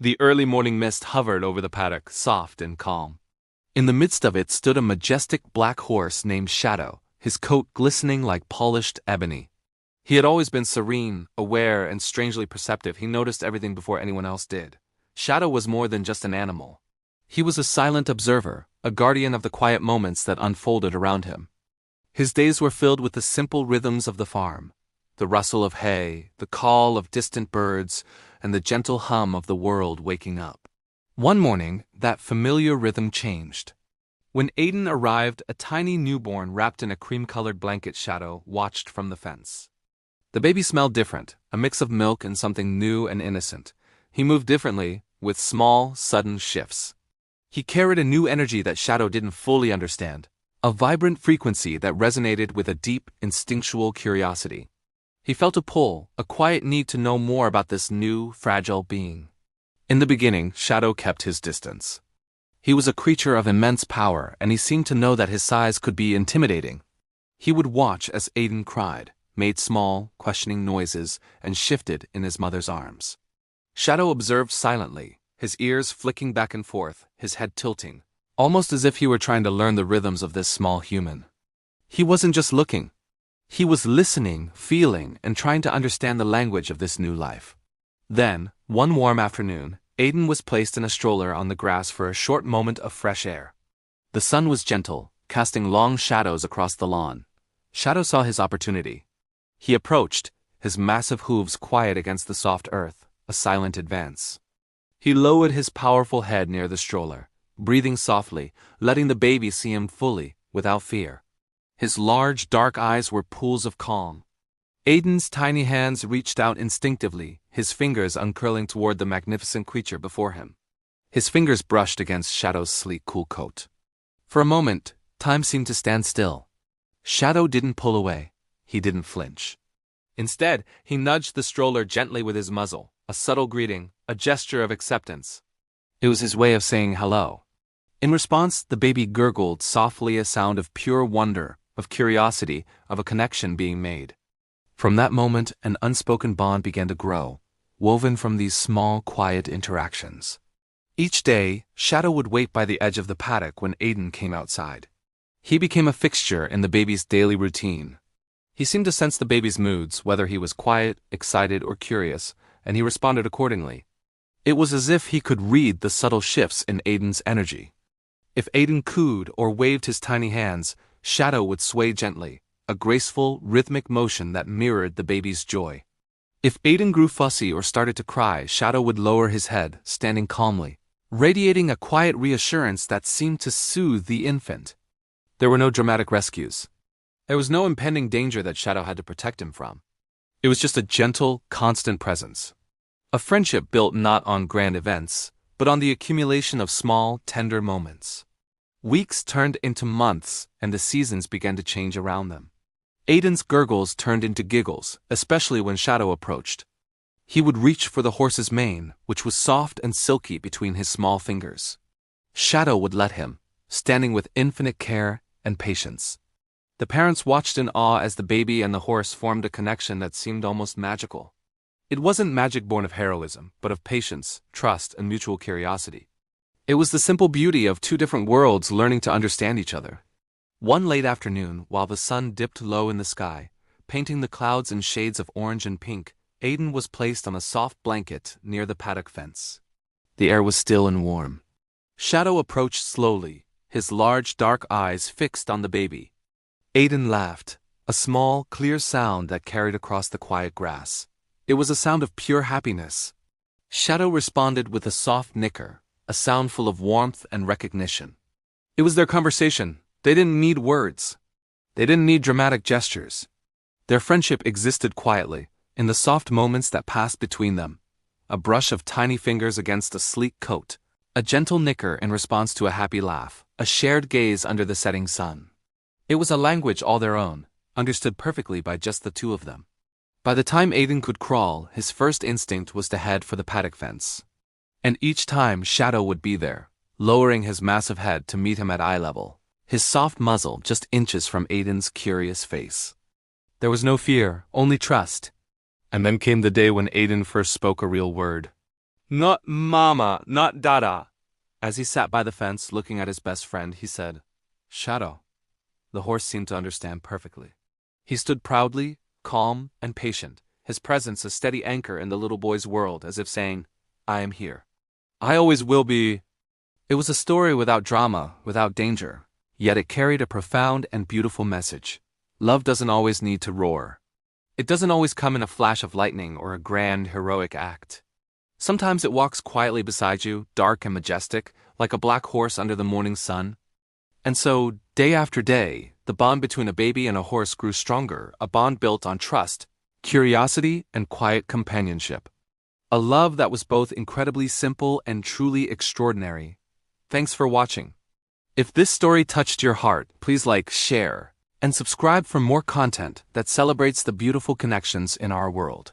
The early morning mist hovered over the paddock, soft and calm. In the midst of it stood a majestic black horse named Shadow, his coat glistening like polished ebony. He had always been serene, aware, and strangely perceptive. He noticed everything before anyone else did. Shadow was more than just an animal. He was a silent observer, a guardian of the quiet moments that unfolded around him. His days were filled with the simple rhythms of the farm, the rustle of hay, the call of distant birds, and the gentle hum of the world waking up. One morning, that familiar rhythm changed. When Aiden arrived, a tiny newborn wrapped in a cream-colored blanket, Shadow watched from the fence. The baby smelled different, a mix of milk and something new and innocent. He moved differently, with small, sudden shifts. He carried a new energy that Shadow didn't fully understand, a vibrant frequency that resonated with a deep, instinctual curiosity. He felt a pull, a quiet need to know more about this new, fragile being. In the beginning, Shadow kept his distance. He was a creature of immense power, and he seemed to know that his size could be intimidating. He would watch as Aiden cried, made small, questioning noises, and shifted in his mother's arms. Shadow observed silently, his ears flicking back and forth, his head tilting, almost as if he were trying to learn the rhythms of this small human. He wasn't just looking. He was listening, feeling, and trying to understand the language of this new life. Then, one warm afternoon, Aiden was placed in a stroller on the grass for a short moment of fresh air. The sun was gentle, casting long shadows across the lawn. Shadow saw his opportunity. He approached, his massive hooves quiet against the soft earth, a silent advance. He lowered his powerful head near the stroller, breathing softly, letting the baby see him fully, without fear. His large, dark eyes were pools of calm. Aiden's tiny hands reached out instinctively, his fingers uncurling toward the magnificent creature before him. His fingers brushed against Shadow's sleek, cool coat. For a moment, time seemed to stand still. Shadow didn't pull away. He didn't flinch. Instead, he nudged the stroller gently with his muzzle, a subtle greeting, a gesture of acceptance. It was his way of saying hello. In response, the baby gurgled softly, a sound of pure wonder, of curiosity, of a connection being made. From that moment, an unspoken bond began to grow, woven from these small, quiet interactions. Each day, Shadow would wait by the edge of the paddock when Aiden came outside. He became a fixture in the baby's daily routine. He seemed to sense the baby's moods, whether he was quiet, excited, or curious, and he responded accordingly. It was as if he could read the subtle shifts in Aiden's energy. If Aiden cooed or waved his tiny hands, Shadow would sway gently, a graceful, rhythmic motion that mirrored the baby's joy. If Aiden grew fussy or started to cry, Shadow would lower his head, standing calmly, radiating a quiet reassurance that seemed to soothe the infant. There were no dramatic rescues. There was no impending danger that Shadow had to protect him from. It was just a gentle, constant presence. A friendship built not on grand events, but on the accumulation of small, tender moments. Weeks turned into months, and the seasons began to change around them. Aiden's gurgles turned into giggles, especially when Shadow approached. He would reach for the horse's mane, which was soft and silky between his small fingers. Shadow would let him, standing with infinite care and patience. The parents watched in awe as the baby and the horse formed a connection that seemed almost magical. It wasn't magic born of heroism, but of patience, trust, and mutual curiosity. It was the simple beauty of two different worlds learning to understand each other. One late afternoon, while the sun dipped low in the sky, painting the clouds in shades of orange and pink, Aiden was placed on a soft blanket near the paddock fence. The air was still and warm. Shadow approached slowly, his large, dark eyes fixed on the baby. Aiden laughed, a small, clear sound that carried across the quiet grass. It was a sound of pure happiness. Shadow responded with a soft nicker, a sound full of warmth and recognition. It was their conversation. They didn't need words. They didn't need dramatic gestures. Their friendship existed quietly, in the soft moments that passed between them. A brush of tiny fingers against a sleek coat, a gentle nicker in response to a happy laugh, a shared gaze under the setting sun. It was a language all their own, understood perfectly by just the two of them. By the time Aiden could crawl, his first instinct was to head for the paddock fence. And each time Shadow would be there, lowering his massive head to meet him at eye level, his soft muzzle just inches from Aiden's curious face. There was no fear, only trust. And then came the day when Aiden first spoke a real word. Not mama, not dada. As he sat by the fence looking at his best friend, he said, Shadow. The horse seemed to understand perfectly. He stood proudly, calm, and patient, his presence a steady anchor in the little boy's world, as if saying, I am here. I always will be. It was a story without drama, without danger, yet it carried a profound and beautiful message. Love doesn't always need to roar. It doesn't always come in a flash of lightning or a grand, heroic act. Sometimes it walks quietly beside you, dark and majestic, like a black horse under the morning sun. And so, day after day, the bond between a baby and a horse grew stronger, a bond built on trust, curiosity, and quiet companionship. A love that was both incredibly simple and truly extraordinary. Thanks for watching. If this story touched your heart, please like, share, and subscribe for more content that celebrates the beautiful connections in our world.